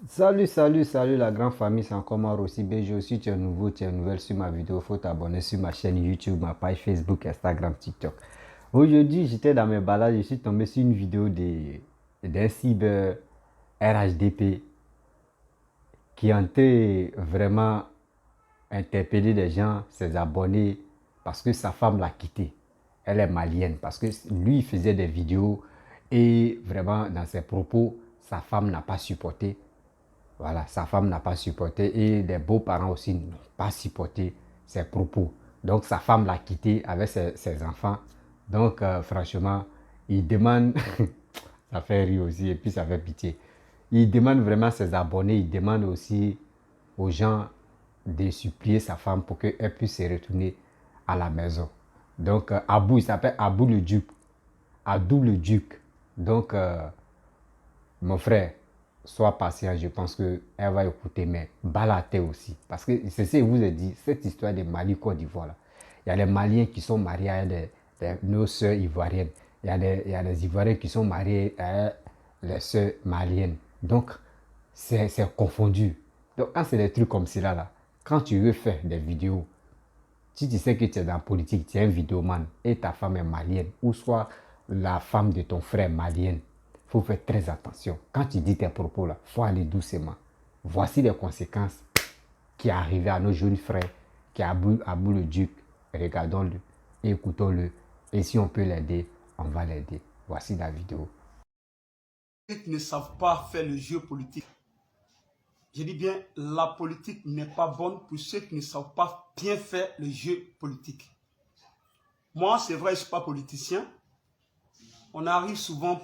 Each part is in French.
Salut la grande famille, c'est encore moi aussi BG aussi, tu es nouveau, tu es nouvelle sur ma vidéo, faut t'abonner sur ma chaîne YouTube, ma page Facebook, Instagram, TikTok. Aujourd'hui, j'étais dans mes balades, je suis tombé sur une vidéo d'un cyber RHDP qui a été vraiment interpeller les gens, ses abonnés, parce que sa femme l'a quitté. Elle est malienne, parce que lui, il faisait des vidéos et vraiment, dans ses propos, sa femme n'a pas supporté. Voilà, sa femme n'a pas supporté et les beaux-parents aussi n'ont pas supporté ses propos. Donc sa femme l'a quitté avec ses enfants. Donc franchement, il demande, ça fait rire aussi et puis ça fait pitié. Il demande vraiment à ses abonnés, il demande aussi aux gens de supplier sa femme pour qu'elle puisse se retourner à la maison. Donc Abou, il s'appelle Abou le Duc. Abou le Duc. Donc mon frère, sois patient, je pense qu'elle va écouter, mais balater aussi. Parce que c'est ce que je vous ai dit, cette histoire de Mali-Côte d'Ivoire, là. Il y a les Maliens qui sont mariés à nos sœurs ivoiriennes. Il y a les Ivoiriens qui sont mariés à les sœurs maliennes. Donc, c'est confondu. Donc, quand c'est des trucs comme cela, là, quand tu veux faire des vidéos, si tu sais que tu es dans la politique, tu es un vidéoman et ta femme est malienne, ou soit la femme de ton frère malienne, il faut faire très attention. Quand tu dis tes propos là, il faut aller doucement. Voici les conséquences qui est arrivé à nos jeunes frères, qui est Abou le Duc. Regardons-le, écoutons-le. Et si on peut l'aider, on va l'aider. Voici la vidéo. Qui ne savent pas faire le jeu politique. Je dis bien, la politique n'est pas bonne pour ceux qui ne savent pas bien faire le jeu politique. Moi, c'est vrai, je ne suis pas politicien. On arrive souvent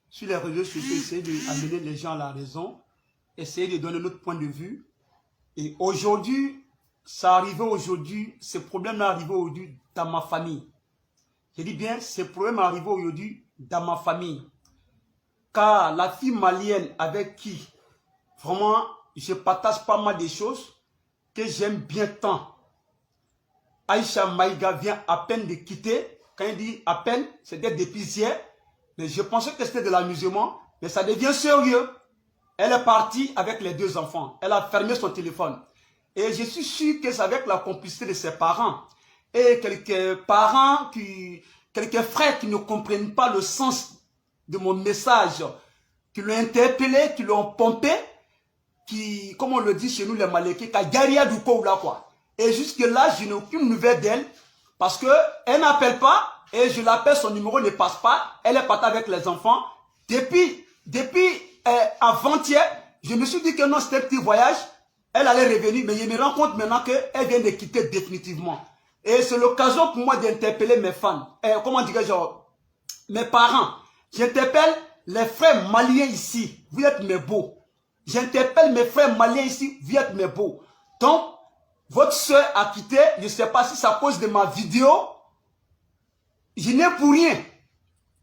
sur les réseaux sociaux, essayer d'amener les gens à la raison, essayer de donner notre point de vue. Et aujourd'hui, ça arrivait aujourd'hui, ce problème est arrivé aujourd'hui dans ma famille. Je dis bien, ce problème est arrivé aujourd'hui dans ma famille. Car la fille malienne avec qui vraiment je partage pas mal de choses que j'aime bien tant. Aïcha Maïga vient à peine de quitter. Quand il dit à peine, c'était depuis hier. Mais je pensais que c'était de l'amusement. Mais ça devient sérieux. Elle est partie avec les deux enfants. Elle a fermé son téléphone. Et je suis sûr que c'est avec la complicité de ses parents. Et quelques parents, quelques frères qui ne comprennent pas le sens de mon message, qui l'ont interpellé, qui l'ont pompé, qui, comme on le dit chez nous les Malékés, qui a guerrière du là quoi. Et jusque là, je n'ai aucune nouvelle d'elle, parce que elle n'appelle pas, et je l'appelle, son numéro ne passe pas, elle est partie avec les enfants. Depuis avant-hier, je me suis dit que non, c'était un petit voyage, elle allait revenir, mais je me rends compte maintenant qu'elle vient de quitter définitivement. Et c'est l'occasion pour moi d'interpeller mes fans, comment dirais-je, mes parents. J'interpelle les frères maliens ici, vous êtes mes beaux. J'interpelle mes frères maliens ici, vous êtes mes beaux. Donc, votre soeur a quitté, je ne sais pas si c'est à cause de ma vidéo. Je n'ai pour rien.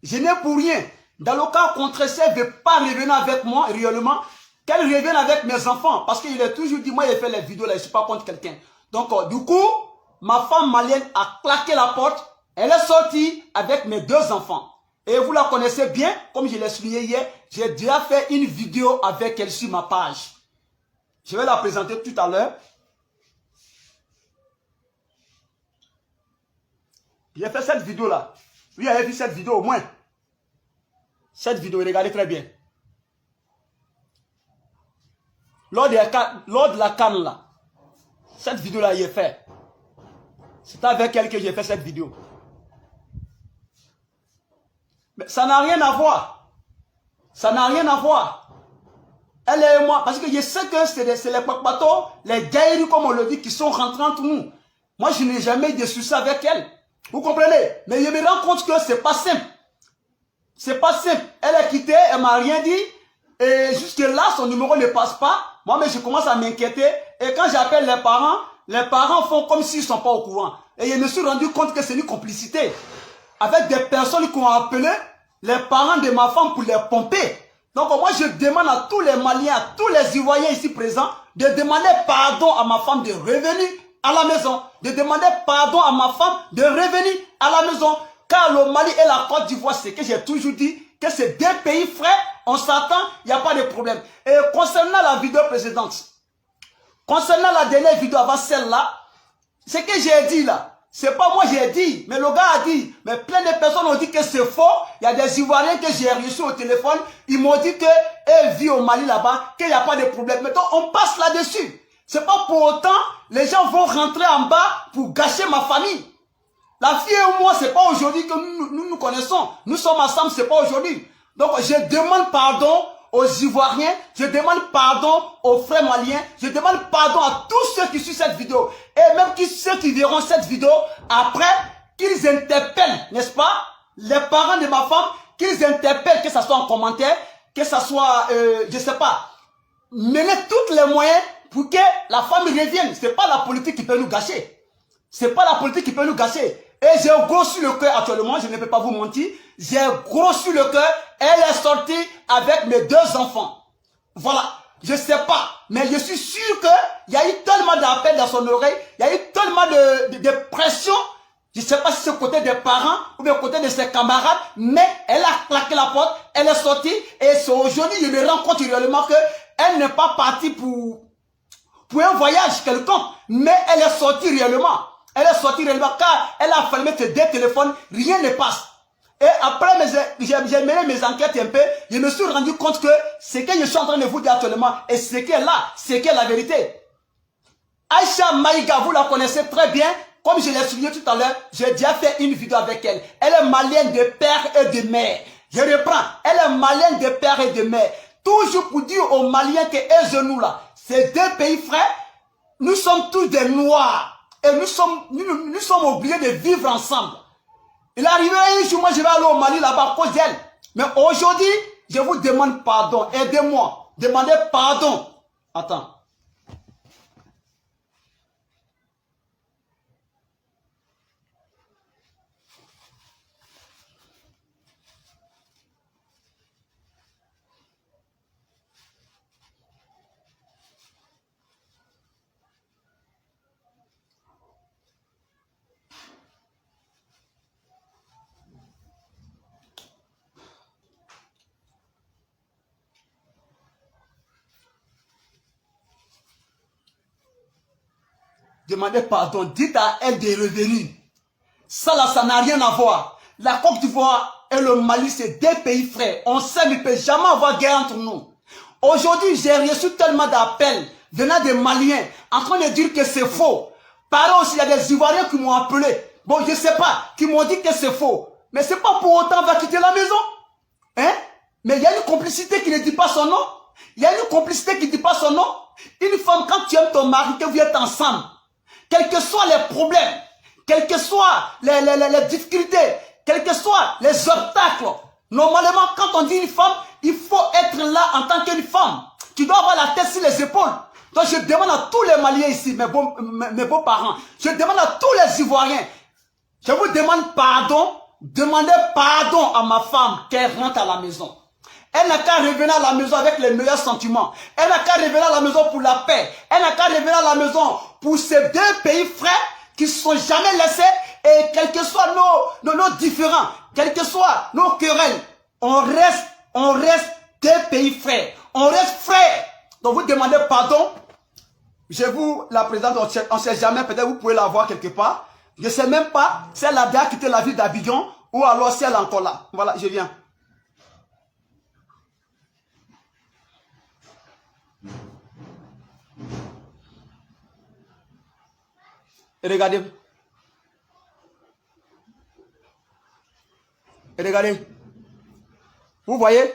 Je n'ai pour rien. Dans le cas contraire, si elle ne veut pas revenir avec moi, réellement, qu'elle revienne avec mes enfants. Parce qu'il a toujours dit, moi, il fait les vidéos là, je ne suis pas contre quelqu'un. Donc, du coup, ma femme malienne a claqué la porte. Elle est sortie avec mes deux enfants. Et vous la connaissez bien, comme je l'ai souligné hier, j'ai déjà fait une vidéo avec elle sur ma page. Je vais la présenter tout à l'heure. J'ai fait cette vidéo-là. Vous avez vu cette vidéo au moins. Cette vidéo, regardez très bien. Lors de la canne là, cette vidéo-là, j'ai fait. C'est avec elle que j'ai fait cette vidéo. Mais ça n'a rien à voir. Ça n'a rien à voir. Elle et moi, parce que je sais que c'est les Pakpato, les guerriers, comme on le dit, qui sont rentrés entre nous. Moi, je n'ai jamais eu de soucis avec elle. Vous comprenez? Mais je me rends compte que c'est pas simple. C'est pas simple. Elle est quittée, elle m'a rien dit. Et jusque là, son numéro ne passe pas. Moi, mais je commence à m'inquiéter. Et quand j'appelle les parents font comme s'ils ne sont pas au courant. Et je me suis rendu compte que c'est une complicité. Avec des personnes qui ont appelé les parents de ma femme pour les pomper. Donc moi, je demande à tous les Maliens, à tous les Ivoiriens ici présents, de demander pardon à ma femme de revenir à la maison. De demander pardon à ma femme de revenir à la maison. Car le Mali et la Côte d'Ivoire, c'est que j'ai toujours dit que c'est deux pays frères. on s'attend, il n'y a pas de problème. Et concernant la vidéo précédente, concernant la dernière vidéo avant celle-là, ce que j'ai dit là, c'est pas moi j'ai dit, mais le gars a dit, mais plein de personnes ont dit que c'est faux. Il y a des Ivoiriens que j'ai reçus au téléphone, ils m'ont dit qu'eux vivent au Mali là-bas, qu'il n'y a pas de problème. Maintenant, on passe là-dessus. C'est pas pour autant, les gens vont rentrer en bas pour gâcher ma famille. La fille et moi, c'est pas aujourd'hui que nous connaissons. Nous sommes ensemble, c'est pas aujourd'hui. Donc, je demande pardon aux Ivoiriens, je demande pardon aux frères maliens, je demande pardon à tous ceux qui suivent cette vidéo. Et même ceux qui verront cette vidéo après, qu'ils interpellent, n'est-ce pas, les parents de ma femme, qu'ils interpellent, que ce soit en commentaire, que ce soit, je sais pas, mener tous les moyens pour que la famille revienne. C'est pas la politique qui peut nous gâcher. C'est pas la politique qui peut nous gâcher. Et j'ai gros sur le cœur actuellement, je ne peux pas vous mentir. J'ai gros sur le cœur. Elle est sortie avec mes 2 enfants. Voilà. Je sais pas. Mais je suis sûr qu'il y a eu tellement d'appels dans son oreille. Il y a eu tellement de pression. Je ne sais pas si c'est côté des parents ou bien côté de ses camarades. Mais elle a claqué la porte. Elle est sortie. Et c'est aujourd'hui, je me rends compte réellement qu'elle n'est pas partie pour un voyage quelconque. Mais elle est sortie réellement. Elle est sortie réellement car elle a fallu mettre 2 téléphones, rien ne passe. Et après, j'ai mené mes enquêtes un peu, je me suis rendu compte que ce que je suis en train de vous dire actuellement, et ce qui est là, c'est qui est la vérité. Aïcha Maïga, vous la connaissez très bien, comme je l'ai souligné tout à l'heure, j'ai déjà fait une vidéo avec elle. Elle est malienne de père et de mère. Je reprends, elle est malienne de père et de mère. Toujours pour dire aux Maliens que eux et nous là, ces 2 pays frères, nous sommes tous des Noirs. Et nous sommes obligés de vivre ensemble. Il arrivera un jour, moi je vais aller au Mali là-bas à cause d'elle. Mais aujourd'hui, je vous demande pardon. Aidez-moi. Demandez pardon. Attends. Demandez pardon. Dites à elle de revenir. Ça là, ça n'a rien à voir. La Côte d'Ivoire et le Mali, c'est 2 pays frères. On sait, mais il ne peut jamais avoir guerre entre nous. Aujourd'hui, j'ai reçu tellement d'appels venant des Maliens en train de dire que c'est faux. Pareil aussi, il y a des Ivoiriens qui m'ont appelé. Bon, je ne sais pas, qui m'ont dit que c'est faux. Mais ce n'est pas pour autant qu'on va quitter la maison. Hein? Mais il y a une complicité qui ne dit pas son nom. Il y a une complicité qui ne dit pas son nom. Une femme, quand tu aimes ton mari, que vous êtes ensemble, quels que soient les problèmes, quelles que soient les difficultés, quels que soient les obstacles, normalement, quand on dit une femme, il faut être là en tant qu'une femme. Tu dois avoir la tête sur les épaules. Donc, je demande à tous les Maliens ici, mes beaux-parents, je demande à tous les Ivoiriens, je vous demande pardon, demandez pardon à ma femme qu'elle rentre à la maison. Elle n'a qu'à revenir à la maison avec les meilleurs sentiments. Elle n'a qu'à revenir à la maison pour la paix. Elle n'a qu'à revenir à la maison pour ces 2 pays frères qui ne se sont jamais laissés. Et quels que soient nos différends, quels que soient nos querelles, on reste 2 pays frères. On reste frères. Donc vous demandez pardon. Je vous la présente, on ne sait jamais, peut-être vous pouvez la voir quelque part. Je ne sais même pas si elle a déjà quitté la ville d'Abidjan ou alors si elle est encore là. Voilà, je viens. Et regardez. Et regardez. Vous voyez?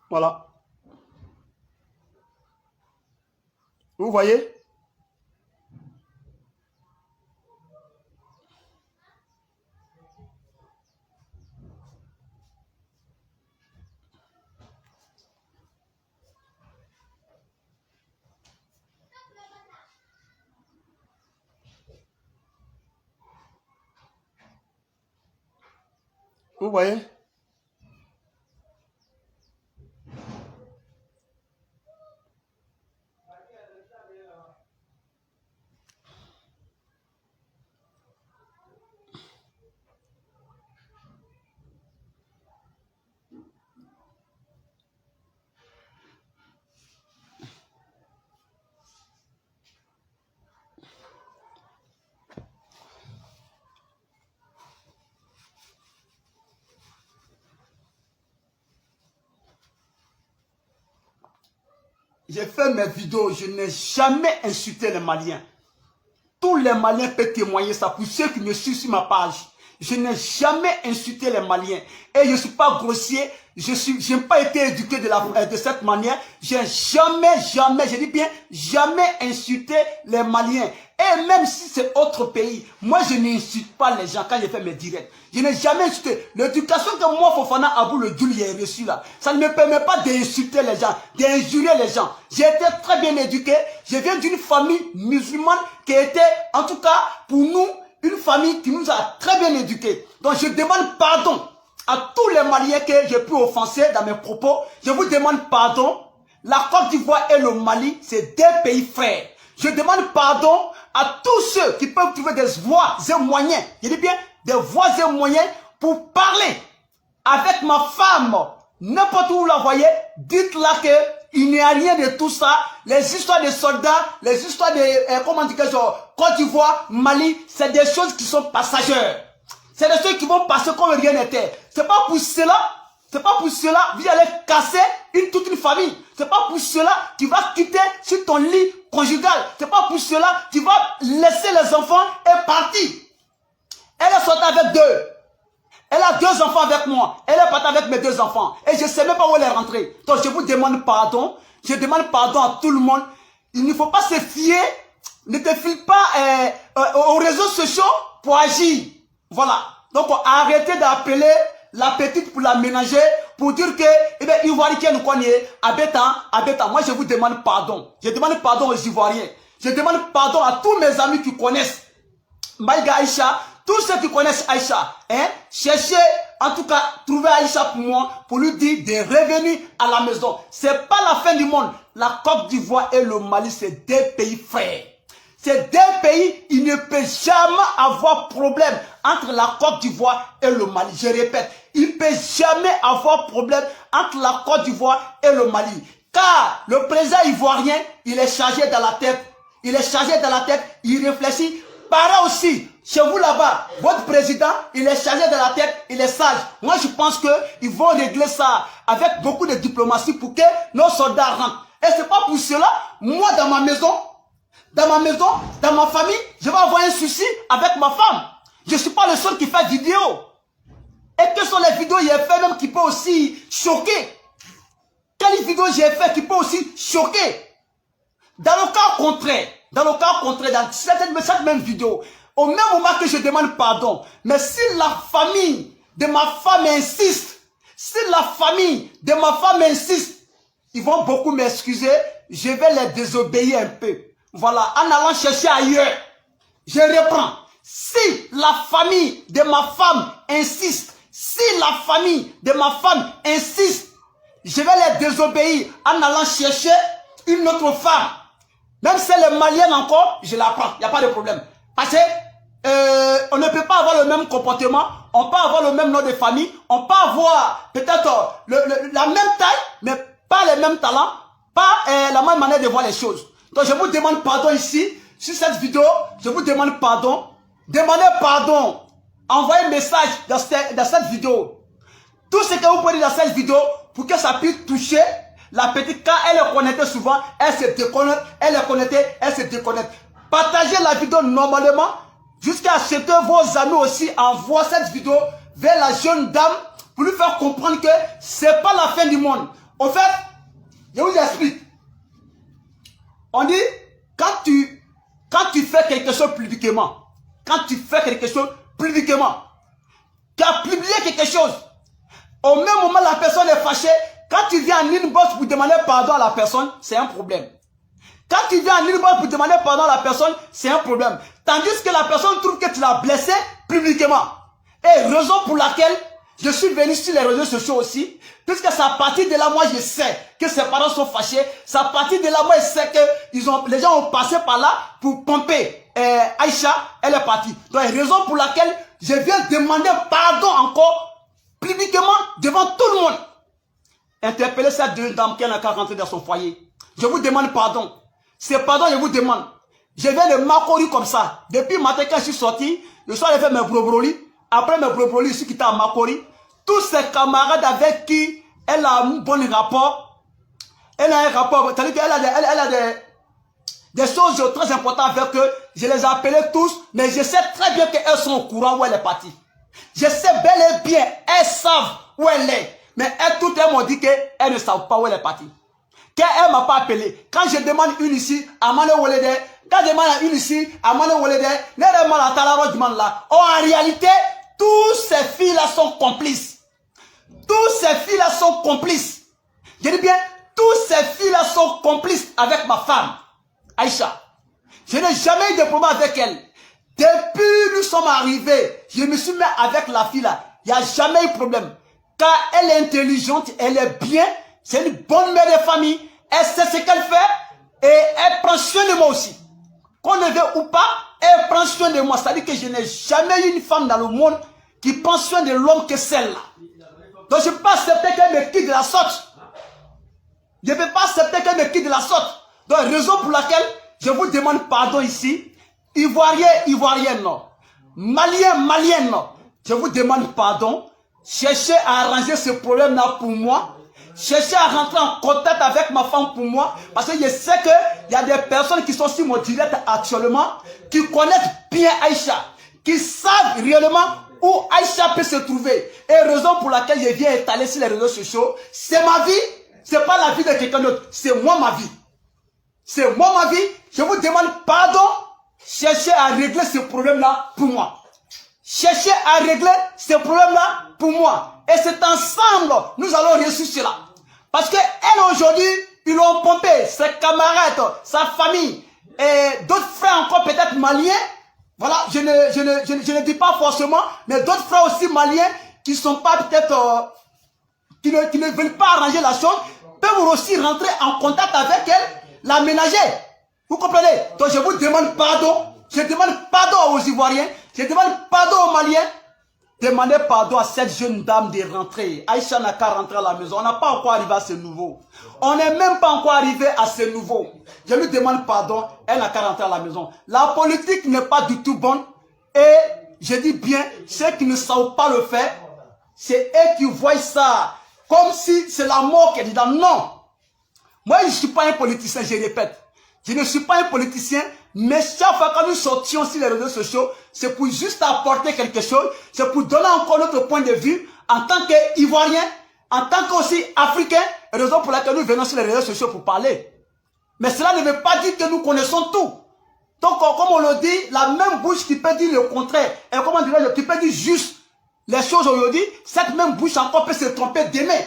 Voilà. Vous voyez? Vous voyez? j'ai fait mes vidéos, je n'ai jamais insulté les Maliens. Tous les Maliens peuvent témoigner ça pour ceux qui me suivent sur ma page. Je n'ai jamais insulté les Maliens. Et je ne suis pas grossier. Je n'ai pas été éduqué de cette manière. J'ai jamais, je dis bien, jamais insulté les Maliens. Et même si c'est autre pays, moi je n'insulte pas les gens quand je fais mes directs. Je n'ai jamais insulté. L'éducation que moi, Fofana Abou le Djouli, j'ai reçue là, ça ne me permet pas d'insulter les gens, d'injurer les gens. J'ai été très bien éduqué. Je viens d'une famille musulmane qui était, en tout cas, pour nous, une famille qui nous a très bien éduqués. Donc je demande pardon à tous les Maliens que j'ai pu offenser dans mes propos. Je vous demande pardon. La Côte d'Ivoire et le Mali, c'est deux pays frères. Je demande pardon à tous ceux qui peuvent trouver des voies et moyens. Je dis bien des voies et moyens pour parler avec ma femme. N'importe où vous la voyez, dites-la qu'il n'y a rien de tout ça. Les histoires des soldats, les histoires de, comment dire, Côte d'Ivoire, Mali, c'est des choses qui sont passagères. C'est des choses qui vont passer comme rien n'était. C'est pas pour cela, vous allez casser toute une famille. C'est pas pour cela, tu vas quitter sur ton lit conjugal. C'est pas pour cela, tu vas laisser les enfants et partir. Elle est sortie avec deux. Elle a deux enfants avec moi. Elle est partie avec mes deux enfants. Et je ne sais même pas où elle est rentrée. Donc je vous demande pardon. Je demande pardon à tout le monde. Il ne faut pas se fier. Ne te fie pas aux réseaux sociaux pour agir. Voilà. Donc arrêtez d'appeler la petite pour la ménager, pour dire que, eh bien, Ivoirien nous connaît, Abétan. Moi je vous demande pardon. Je demande pardon aux Ivoiriens. Je demande pardon à tous mes amis qui connaissent Maïga Aïcha. Tous ceux qui connaissent Aïcha, hein, cherchez, en tout cas, trouver Aïcha pour moi, pour lui dire de revenir à la maison. C'est pas la fin du monde. La Côte d'Ivoire et le Mali, c'est deux pays frères. C'est deux pays, il ne peut jamais avoir problème entre la Côte d'Ivoire et le Mali. Je répète, il ne peut jamais avoir problème entre la Côte d'Ivoire et le Mali. Car le président ivoirien, il est chargé dans la tête. Il est chargé dans la tête, il réfléchit. Pareil aussi, chez vous là-bas, votre président, il est chargé de la tête, il est sage. Moi, je pense qu'ils vont régler ça avec beaucoup de diplomatie pour que nos soldats rentrent. Et c'est pas pour cela, moi, dans ma maison, dans ma famille, je vais avoir un souci avec ma femme. Je ne suis pas le seul qui fait vidéo. Et quelles sont les vidéos que j'ai fait même qui peuvent aussi choquer? Quelles vidéos j'ai fait qui peuvent aussi choquer? Dans le cas contraire, dans cette même vidéo, au même moment que je demande pardon, mais si la famille de ma femme insiste, ils vont beaucoup m'excuser, je vais les désobéir un peu. Voilà, en allant chercher ailleurs. Je reprends. Si la famille de ma femme insiste, je vais les désobéir en allant chercher une autre femme. Même si elle est malienne encore, je la prends. Il n'y a pas de problème. Parce que on ne peut pas avoir le même comportement, on peut avoir le même nom de famille, on peut avoir peut-être la même taille, mais pas les mêmes talents, pas la même manière de voir les choses. Donc je vous demande pardon ici, sur cette vidéo, je vous demande pardon. Demandez pardon. Envoyez un message dans cette vidéo. Tout ce que vous pouvez dire dans cette vidéo, pour que ça puisse toucher la petite, quand elle est connectée souvent, elle se déconnecte, elle est connectée, elle se déconnecte. Partagez la vidéo normalement, jusqu'à ce que vos amis aussi envoient cette vidéo vers la jeune dame, pour lui faire comprendre que c'est pas la fin du monde. En fait, je vous explique. On dit, quand tu fais quelque chose publiquement, tu as publié quelque chose, au même moment la personne est fâchée, quand tu viens en inbox pour demander pardon à la personne, c'est un problème. Quand tu viens en inbox pour demander pardon à la personne, c'est un problème. Tandis que la personne trouve que tu l'as blessé publiquement. Et raison pour laquelle je suis venu sur les réseaux sociaux aussi, puisque c'est à partir de là, moi je sais que ses parents sont fâchés. C'est à partir de là, moi je sais que les gens ont passé par là pour pomper Aïcha, elle est partie. Donc raison pour laquelle je viens demander pardon encore publiquement devant tout le monde. Interpeller cette jeune dame qui n'a qu'à rentrer dans son foyer. Je vous demande pardon. C'est pardon, je vous demande. Je viens de Makori comme ça. Depuis le matin quand je suis sorti, je suis allé faire mes brobroli. Après mes brobroli, je suis quitté à Makori. Tous ses camarades avec qui elle a un bon rapport, Elle a un rapport, c'est-à-dire qu'elle a des choses très importantes avec eux. Je les ai appelés tous, mais je sais très bien qu'elles sont au courant où elle est partie. Je sais bel et bien, elles savent où elle est. Mais toutes elles m'ont dit qu'elles ne savent pas où elle est partie. Qu'elle ne m'a pas appelé. Quand je demande une ici, à Mane Wolede, quand je demande une ici, à Mane Wolede, en réalité, tous ces filles-là sont complices. Tous ces filles-là sont complices. Je dis bien, tous ces filles-là sont complices avec ma femme, Aïcha. Je n'ai jamais eu de problème avec elle. Depuis nous sommes arrivés, je me suis mis avec la fille-là. Il n'y a jamais eu de problème. Car elle est intelligente, elle est bien, c'est une bonne mère de famille. Elle sait ce qu'elle fait et elle prend soin de moi aussi. Qu'on le veut ou pas, elle prend soin de moi. C'est-à-dire que je n'ai jamais eu une femme dans le monde qui prend soin de l'homme que celle-là. Donc je ne peux pas accepter qu'elle me quitte de la sorte. Je ne peux pas accepter qu'elle me quitte de la sorte. Donc raison pour laquelle je vous demande pardon ici. Ivoirien, Ivoirienne, non. Malien, Malienne, non. Je vous demande pardon. Cherchez à arranger ce problème-là pour moi. Cherchez à rentrer en contact avec ma femme pour moi. Parce que je sais qu'il y a des personnes qui sont sur mon direct actuellement, qui connaissent bien Aïcha, qui savent réellement où Aïcha peut se trouver. Et raison pour laquelle je viens étaler sur les réseaux sociaux, c'est ma vie, c'est pas la vie de quelqu'un d'autre, c'est moi ma vie. C'est moi ma vie, je vous demande pardon, cherchez à régler ce problème-là pour moi. Cherchez à régler ce problème-là pour moi. Et c'est ensemble, nous allons réussir cela. Parce que elle aujourd'hui, ils l'ont pompé, ses camarades, sa famille, et d'autres frères encore peut-être maliens. Voilà, je ne dis pas forcément, mais d'autres frères aussi maliens qui sont pas peut-être, qui ne veulent pas arranger la chose, peuvent aussi rentrer en contact avec elle, la ménager. Vous comprenez? Donc je vous demande pardon. Je demande pardon aux Ivoiriens. Je demande pardon aux Maliens. Demandez pardon à cette jeune dame de rentrer. Aïcha n'a qu'à rentrer à la maison. On n'a pas encore arrivé à ce nouveau. On n'est même pas encore arrivé à ce nouveau. Je lui demande pardon. Elle n'a qu'à rentrer à la maison. La politique n'est pas du tout bonne. Et je dis bien, ceux qui ne savent pas le faire, c'est eux qui voient ça comme si c'est la mort qui est dedans. Non. Moi, je ne suis pas un politicien, je répète. Je ne suis pas un politicien, mais chaque fois que nous sortions sur les réseaux sociaux, c'est pour juste apporter quelque chose, c'est pour donner encore notre point de vue en tant qu'Ivoirien, en tant qu'aussi Africain, raison pour laquelle nous venons sur les réseaux sociaux pour parler. Mais cela ne veut pas dire que nous connaissons tout. Donc, comme on le dit, la même bouche qui peut dire le contraire, et comment dirais-je, qui peut dire juste les choses aujourd'hui, cette même bouche encore peut se tromper demain.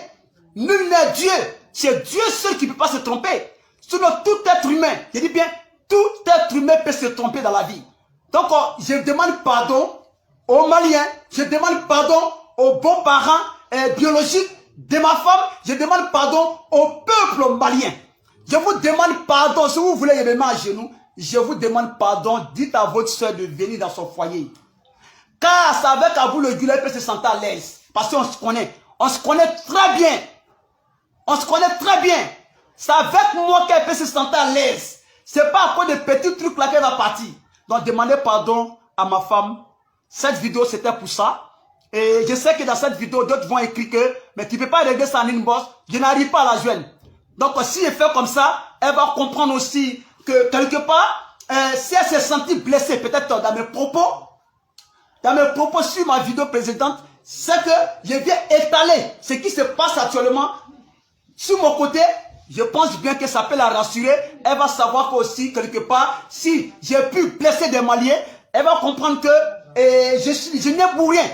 Nul n'est Dieu. C'est Dieu seul qui ne peut pas se tromper. Sinon, tout être humain, je dis bien, tout être humain peut se tromper dans la vie. Donc, je demande pardon aux Maliens, je demande pardon aux bons parents biologiques de ma femme, je demande pardon au peuple malien. Je vous demande pardon, si vous voulez me mettre à genoux, je vous demande pardon, dites à votre soeur de venir dans son foyer. Car c'est avec Abou le Gula, elle peut se sentir à l'aise. Parce qu'on se connaît. On se connaît très bien. On se connaît très bien. C'est avec moi qu'elle peut se sentir à l'aise. C'est pas à cause de petits trucs là qu'elle va partir. Donc demandez pardon à ma femme. Cette vidéo c'était pour ça. Et je sais que dans cette vidéo, d'autres vont écrire que, mais tu ne peux pas régler ça en inbox. Je n'arrive pas à la joindre. Donc si elle fait comme ça, elle va comprendre aussi que quelque part, si elle s'est sentie blessée, peut-être dans mes propos sur ma vidéo précédente, c'est que je viens étaler ce qui se passe actuellement. Sur mon côté, je pense bien que ça peut la rassurer. Elle va savoir qu'aussi, quelque part, si j'ai pu blesser des Maliens, elle va comprendre que je n'ai pour rien.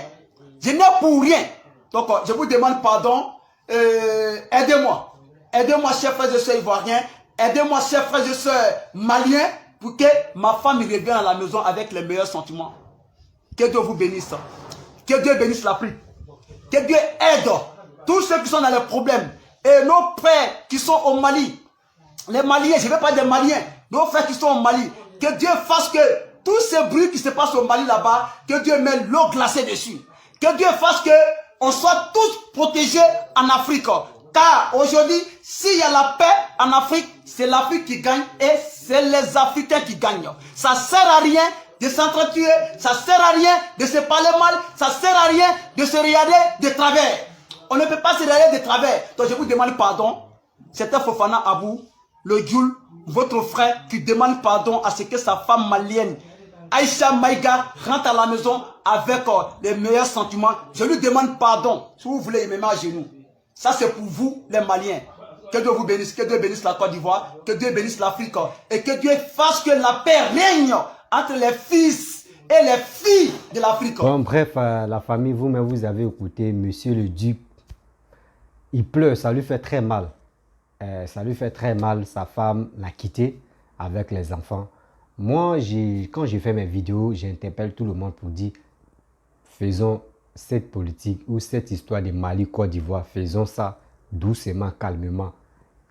Je n'ai pour rien. Donc, je vous demande pardon. Aidez-moi. Aidez-moi, chers frères et sœurs ivoiriens. Aidez-moi, chers frères et sœurs maliens, pour que ma femme revienne à la maison avec les meilleurs sentiments. Que Dieu vous bénisse. Que Dieu bénisse l'Afrique. Que Dieu aide tous ceux qui sont dans les problèmes. Et nos frères qui sont au Mali, les Maliens, je ne veux pas des Maliens, nos frères qui sont au Mali, que Dieu fasse que tous ces bruits qui se passent au Mali là-bas, que Dieu mette l'eau glacée dessus. Que Dieu fasse que on soit tous protégés en Afrique. Car aujourd'hui, s'il y a la paix en Afrique, c'est l'Afrique qui gagne et c'est les Africains qui gagnent. Ça ne sert à rien de s'entretuer, ça ne sert à rien de se parler mal, ça ne sert à rien de se regarder de travers. On ne peut pas se regarder de travers. Donc je vous demande pardon. C'était Fofana Abou, le Djoul, votre frère, qui demande pardon à ce que sa femme malienne, Aïcha Maïga, rentre à la maison avec les meilleurs sentiments. Je lui demande pardon. Si vous voulez, il me met à genoux. Ça, c'est pour vous, les Maliens. Que Dieu vous bénisse, que Dieu bénisse la Côte d'Ivoire, que Dieu bénisse l'Afrique, et que Dieu fasse que la paix règne entre les fils et les filles de l'Afrique. Bon, bref, la famille, vous-même, vous avez écouté Monsieur le Duc. Il pleure, ça lui fait très mal. Ça lui fait très mal, sa femme l'a quitté avec les enfants. Moi, quand j'ai fait mes vidéos, j'interpelle tout le monde pour dire, faisons cette politique ou cette histoire de Mali-Côte d'Ivoire, faisons ça doucement, calmement.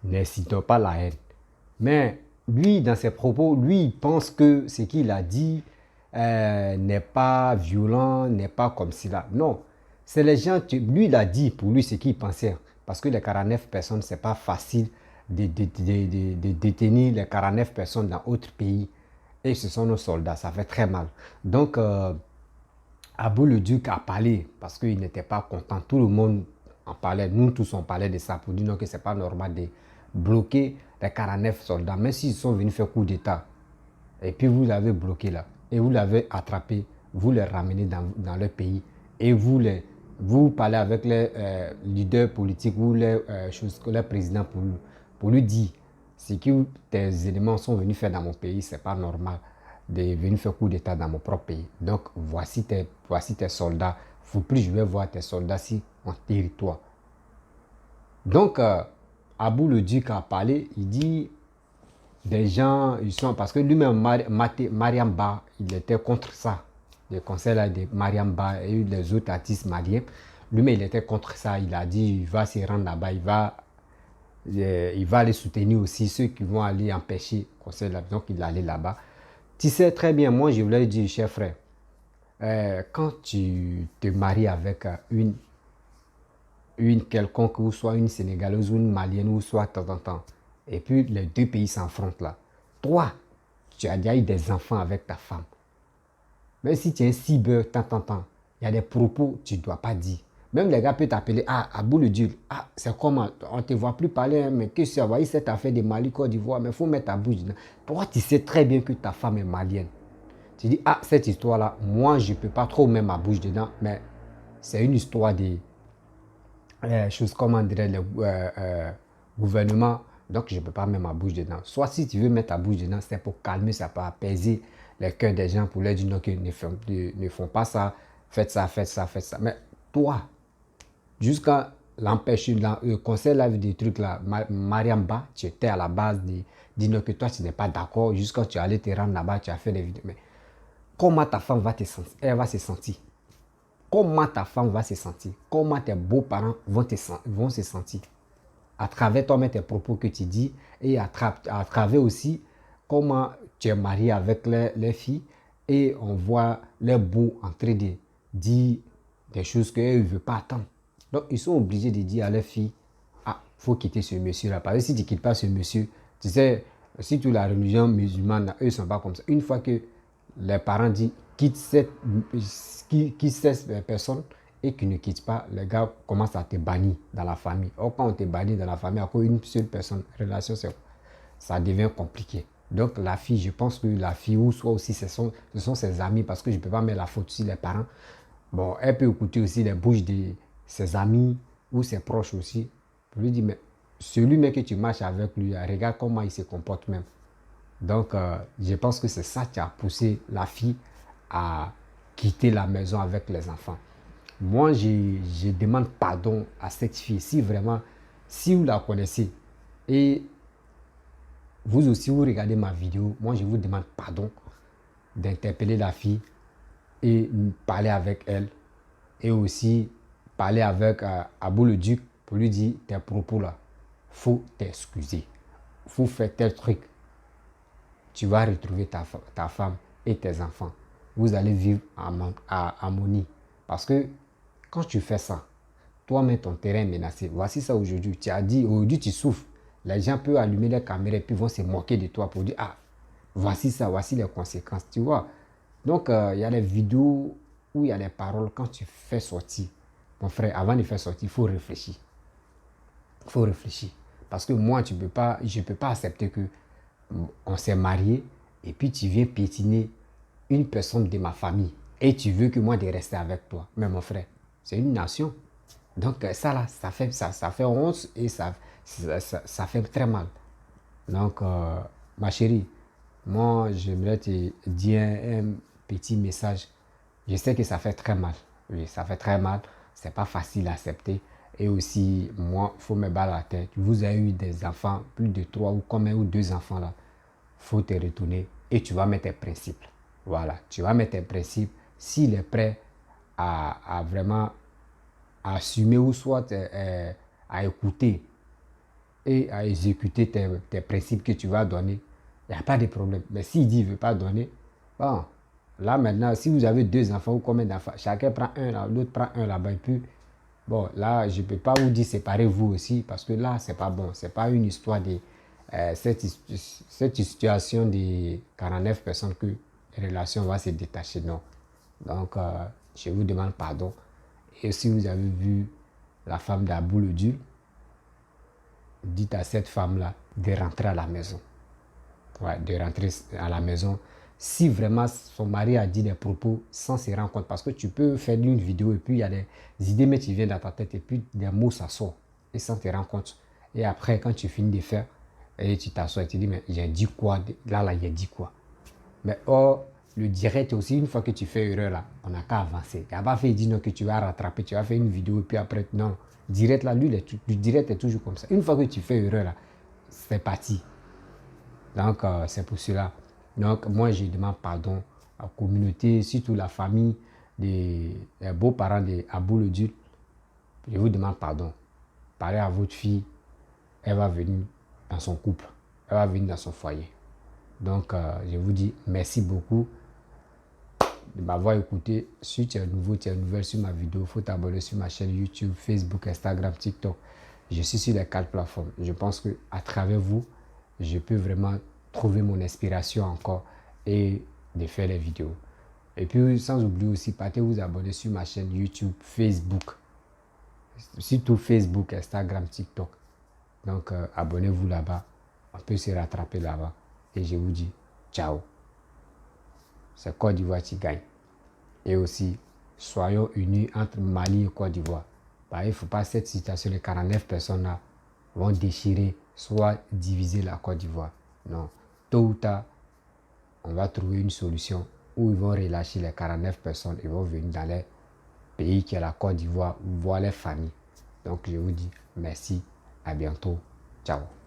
N'incitons pas la haine. Mais lui, dans ses propos, lui, il pense que ce qu'il a dit n'est pas violent, n'est pas comme cela. Non, c'est les gens, lui, il a dit pour lui ce qu'il pensait. Parce que les 49 personnes, ce n'est pas facile de détenir les 49 personnes dans d'autres pays. Et ce sont nos soldats, ça fait très mal. Donc, Abou le Duc a parlé parce qu'il n'était pas content. Tout le monde en parlait. Nous tous, on parlait de ça pour dire non, que ce n'est pas normal de bloquer les 49 soldats. Même s'ils sont venus faire coup d'État. Et puis vous l'avez bloqué là. Et vous l'avez attrapé. Vous les ramenez dans leur pays. Et vous parlez avec les leaders politiques ou les présidents pour lui dire ce que tes éléments sont venus faire dans mon pays, ce n'est pas normal de venir faire coup d'État dans mon propre pays. Donc, voici tes soldats. Il ne faut plus je vais voir tes soldats si en territoire. Donc, Abou le Duc a parlé, il dit, des gens, ils sont, parce que lui-même, Mariam Ba, il était contre ça. Le conseil là, de Mariam Ba et les autres artistes maliens, lui-même, il était contre ça. Il a dit, il va se rendre là-bas, il va aller soutenir aussi ceux qui vont aller empêcher le conseil là. Donc, il allait là-bas. Tu sais très bien, moi, je voulais dire, cher frère, quand tu te maries avec une quelconque, ou soit une Sénégalaise, ou une Malienne, ou soit de temps en temps, et puis les deux pays s'affrontent là, toi, tu as déjà eu des enfants avec ta femme. Même si tu es un cyber, il y a des propos que tu ne dois pas dire. Même les gars peuvent t'appeler, Abou le Duc, c'est comment, on ne te voit plus parler, hein, mais que tu as envoyé cette affaire de Mali, Côte d'Ivoire, mais il faut mettre ta bouche dedans. Toi, tu sais très bien que ta femme est malienne. Tu dis, cette histoire-là, moi, je ne peux pas trop mettre ma bouche dedans, mais c'est une histoire de choses, comment dirait le gouvernement, donc je ne peux pas mettre ma bouche dedans. Soit si tu veux mettre ta bouche dedans, c'est pour calmer, ça pour apaiser les cœurs des gens, pour leur dire non, qu'ils ne font pas ça, faites ça, faites ça, faites ça. Mais toi, jusqu'à l'empêcher, le conseil là, des trucs là, Mariam Ba, tu étais à la base de dire non, que toi, tu n'es pas d'accord, jusqu'à tu allais te rendre là-bas, tu as fait des vidéos. Mais comment ta femme va se sentir? Comment ta femme va se sentir? Comment tes beaux-parents vont se sentir? À travers toi-même tes propos que tu dis et à travers aussi comment tu es marié avec les filles et on voit les beaux en train de dire des choses qu'elles ne veulent pas attendre. Donc, ils sont obligés de dire à leurs filles, il faut quitter ce monsieur-là. Parce que si tu ne quittes pas ce monsieur, tu sais, si tu la religion musulmane, eux ne sont pas comme ça. Une fois que les parents disent, quitte cette personne et qui ne quitte pas, les gars commencent à te bannir dans la famille. Or, quand on te bannit dans la famille, à cause d'une seule personne, relation, ça devient compliqué. Donc, la fille, je pense que la fille, ou soit aussi, ce sont ses amis, parce que je ne peux pas mettre la faute sur les parents. Bon, elle peut écouter aussi les bouches de ses amis ou ses proches aussi, pour lui dire, mais celui que tu marches avec lui, regarde comment il se comporte même. Donc, je pense que c'est ça qui a poussé la fille à quitter la maison avec les enfants. Moi, je demande pardon à cette fille. Si vraiment, si vous la connaissez et vous aussi, vous regardez ma vidéo, moi, je vous demande pardon d'interpeller la fille et parler avec elle. Et aussi parler avec Abou le Duc pour lui dire, tes propos là, il faut t'excuser. Il faut faire tel truc. Tu vas retrouver ta femme et tes enfants. Vous allez vivre en harmonie. Parce que quand tu fais ça, toi-même ton terrain est menacé. Voici ça aujourd'hui. Tu as dit, aujourd'hui tu souffres. Les gens peuvent allumer les caméras et puis vont se moquer de toi pour dire, voici ça, voici les conséquences. Tu vois. Donc, il y a les vidéos où il y a les paroles. Quand tu fais sortir, mon frère, avant de faire sortir, il faut réfléchir. Il faut réfléchir. Parce que moi, je ne peux pas accepter que on s'est marié et puis tu viens piétiner une personne de ma famille et tu veux que moi de rester avec toi. Mais mon frère, c'est une nation. Donc ça là, ça fait honte et ça fait très mal. Donc ma chérie, moi j'aimerais te dire un petit message. Je sais que ça fait très mal. Oui, ça fait très mal. C'est pas facile à accepter. Et aussi, moi, il faut me battre la tête. Vous avez eu des enfants, plus de 3 ou combien ou 2 enfants là. Faut te retourner et tu vas mettre tes principes. Voilà, tu vas mettre tes principes. S'il est prêt à vraiment assumer ou soit à écouter et à exécuter tes principes que tu vas donner, il n'y a pas de problème. Mais s'il dit qu'il ne veut pas donner, bon, là maintenant, si vous avez 2 enfants ou combien d'enfants, chacun prend un là, l'autre prend un là-bas, et puis, bon, là, je ne peux pas vous dire séparez-vous aussi, parce que là, c'est pas bon. C'est pas une histoire de cette situation de 49 personnes que la relation va se détacher, non. Donc, je vous demande pardon. Et si vous avez vu la femme d'Abou le Dur, dites à cette femme-là de rentrer à la maison. Ouais, de rentrer à la maison. Si vraiment son mari a dit des propos sans se rendre compte, parce que tu peux faire une vidéo et puis il y a des idées mais qui viennent dans ta tête et puis des mots ça sort et sans te rendre compte. Et après, quand tu finis de faire, et tu t'assois et tu dis, mais j'ai dit quoi? Là, j'ai dit quoi? Mais or, le direct aussi, une fois que tu fais erreur là, on n'a qu'à avancer. Il n'a pas fait dire non que tu vas rattraper, tu vas faire une vidéo et puis après, non. Direct là, lui, le direct est toujours comme ça. Une fois que tu fais erreur là, c'est parti. Donc, c'est pour cela. Donc, moi, je demande pardon à la communauté, surtout la famille des beaux-parents d'Abou le Dur. Je vous demande pardon. Parlez à votre fille, elle va venir dans son couple, elle va venir dans son foyer. Donc, je vous dis merci beaucoup de m'avoir écouté. Si tu es nouveau, tu es nouvelle sur ma vidéo, il faut t'abonner sur ma chaîne YouTube, Facebook, Instagram, TikTok. Je suis sur les 4 plateformes. Je pense qu'à travers vous, je peux vraiment trouver mon inspiration encore et de faire les vidéos. Et puis, sans oublier aussi, partez vous abonner sur ma chaîne YouTube, Facebook. Surtout Facebook, Instagram, TikTok. Donc, abonnez-vous là-bas. On peut se rattraper là-bas. Et je vous dis, ciao. C'est Côte d'Ivoire qui gagne. Et aussi, soyons unis entre Mali et Côte d'Ivoire. Il ne faut pas cette situation, les 49 personnes là vont déchirer, soit diviser la Côte d'Ivoire. Non. Tôt ou tard, on va trouver une solution où ils vont relâcher les 49 personnes. Ils vont venir dans les pays qui est la Côte d'Ivoire, voir les familles. Donc, je vous dis merci. À bientôt. Ciao.